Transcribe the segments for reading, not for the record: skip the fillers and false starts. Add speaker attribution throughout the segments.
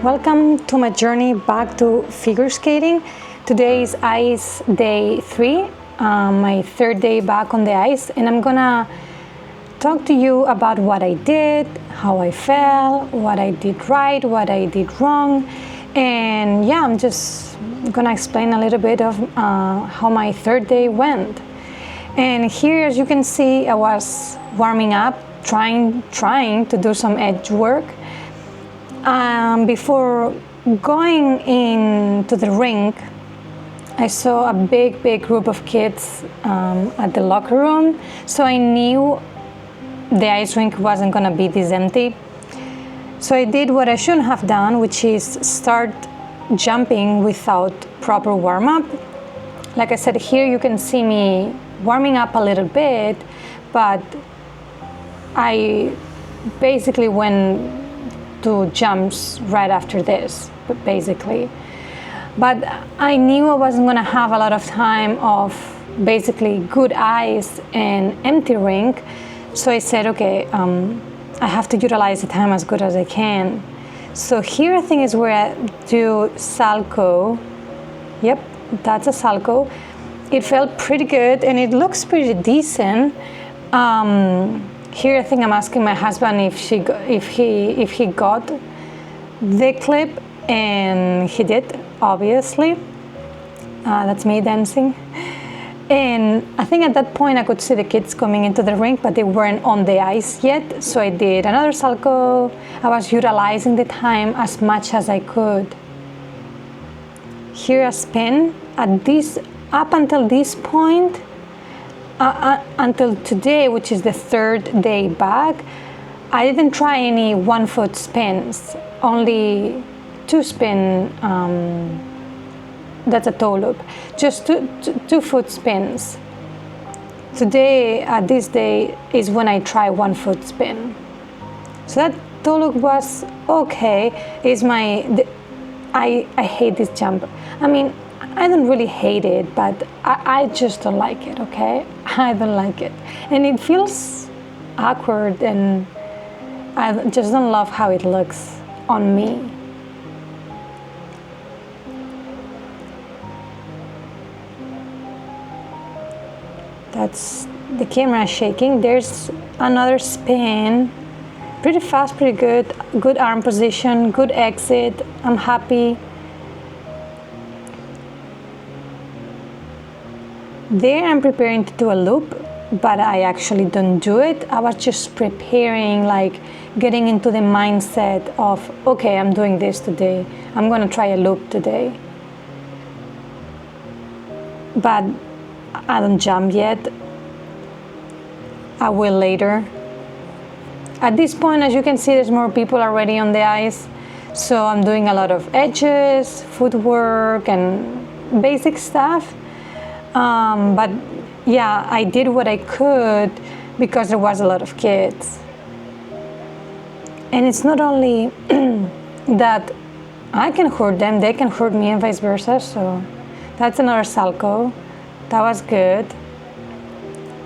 Speaker 1: Welcome to my journey back to figure skating. Today is ice day 3, my third day back on the ice, and I'm gonna talk to you about what I did, how I felt, what I did right, what I did wrong, and yeah, I'm just gonna explain a little bit of how my third day went. And here, as you can see, I was warming up, trying to do some edge work. Before going into the rink, I saw a big group of kids at the locker room, so I knew the ice rink wasn't gonna be this empty. So I did what I shouldn't have done, which is start jumping without proper warm-up. Like I said, here you can see me warming up a little bit, but I basically went to jumps right after this, basically. But I knew I wasn't gonna have a lot of time of basically good ice and empty rink, so I said, okay, I have to utilize the time as good as I can. So here I think is where I do Salco. Yep, that's a Salco. It felt pretty good and it looks pretty decent. Here I think I'm asking my husband if he got the clip, and he did, obviously. That's me dancing. And I think at that point I could see the kids coming into the rink, but they weren't on the ice yet. So I did another Salco. I was utilizing the time as much as I could. Here a spin. Up until this point, until today, which is the third day back, I didn't try any 1 foot spins, only 2 spin, that's a toe loop, just two foot spins. Today, this day, is when I try 1 foot spin. So that toe loop was okay. I hate this jump. I mean, I don't really hate it, but I just don't like it, okay? I don't like it. And it feels awkward, and I just don't love how it looks on me. That's the camera shaking. There's another spin. Pretty fast, pretty good arm position, good exit. I'm happy. There I'm preparing to do a loop, but I actually don't do it. I was just preparing, like getting into the mindset of, okay, I'm doing this today. I'm gonna try a loop today. But I don't jump yet. I will later. At this point, as you can see, there's more people already on the ice. So I'm doing a lot of edges, footwork, and basic stuff. But yeah, I did what I could because there was a lot of kids. And it's not only that I can hurt them, they can hurt me, and vice versa. So that's another Salco. That was good.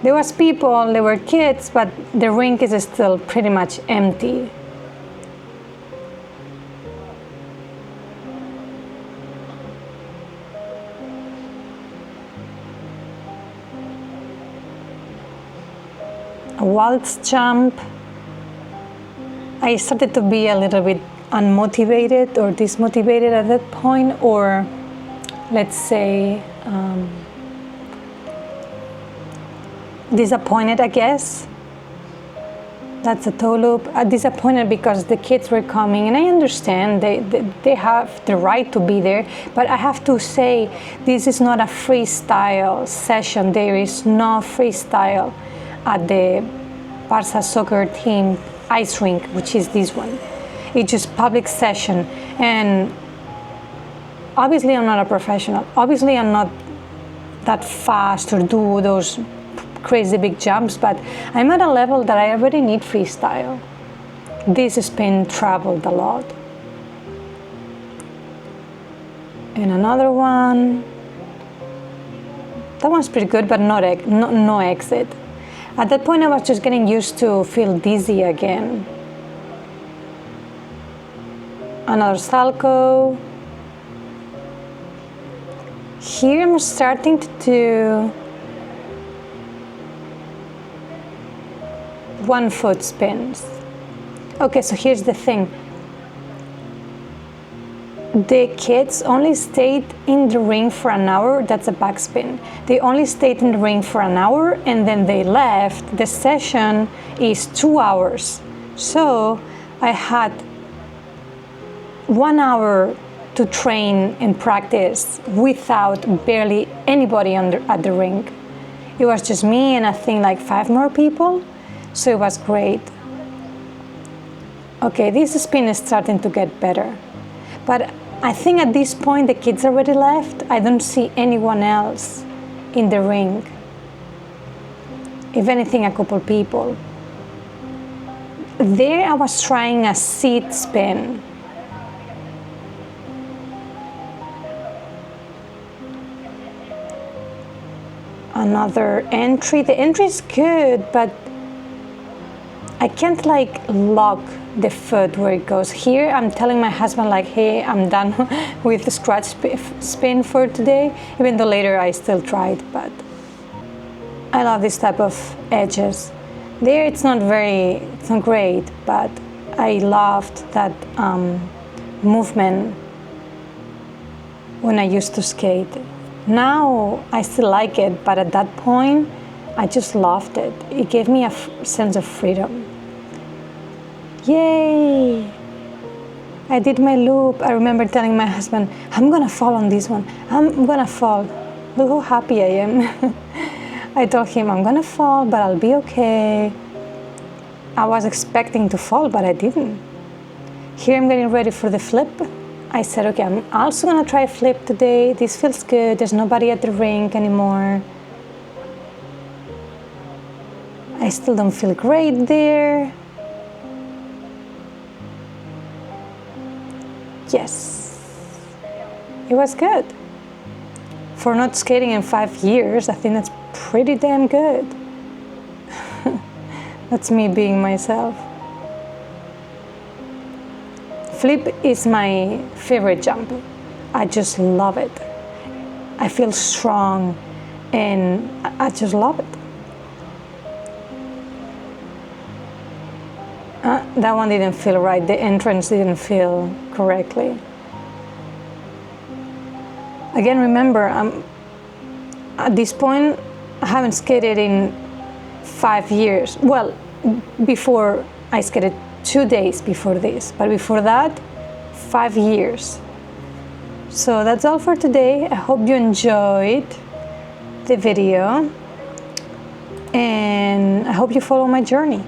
Speaker 1: There was people, there were kids, but the rink is still pretty much empty. A waltz jump. I started to be a little bit unmotivated or dismotivated at that point, or let's say disappointed, I guess. That's a toe loop. Disappointed because the kids were coming, and I understand they have the right to be there, but I have to say this is not a freestyle session. There is no freestyle at the Barça soccer team ice rink, which is this one. It's just public session, and obviously I'm not a professional. Obviously I'm not that fast or do those crazy big jumps, but I'm at a level that I already need freestyle. This spin traveled a lot. And another one. That one's pretty good, but no exit. At that point, I was just getting used to feel dizzy again. another salco. Here I'm starting to do 1 foot spins. Okay, so here's the thing. The kids only stayed in the ring for an hour. That's a backspin. They only stayed in the ring for an hour and then they left. The session is 2 hours. So I had 1 hour to train and practice without barely anybody at the rink. It was just me and I think like 5 more people. So it was great. Okay, this spin is starting to get better. But I think at this point the kids already left. I don't see anyone else in the ring. If anything, a couple people. There I was trying a seat spin. Another entry. The entry is good, but I can't like lock the foot where it goes. Here I'm telling my husband like, hey, I'm done with the scratch spin for today, even though later I still tried, but I love this type of edges. There it's not great, but I loved that movement when I used to skate. Now I still like it, but at that point I just loved it. It gave me a sense of freedom. Yay! I did my loop. I remember telling my husband, I'm gonna fall on this one. I'm gonna fall. Look how happy I am. I told him I'm gonna fall, but I'll be okay. I was expecting to fall, but I didn't. Here I'm getting ready for the flip. I said, okay, I'm also gonna try a flip today. This feels good. There's nobody at the rink anymore. I still don't feel great there. Yes, it was good. For not skating in 5 years, I think that's pretty damn good. That's me being myself. Flip is my favorite jump. I just love it. I feel strong and I just love it. That one didn't feel right. The entrance didn't feel correctly. Again, remember, at this point, I haven't skated in 5 years. Well, before I skated 2 days before this, but before that, 5 years. So that's all for today. I hope you enjoyed the video and I hope you follow my journey.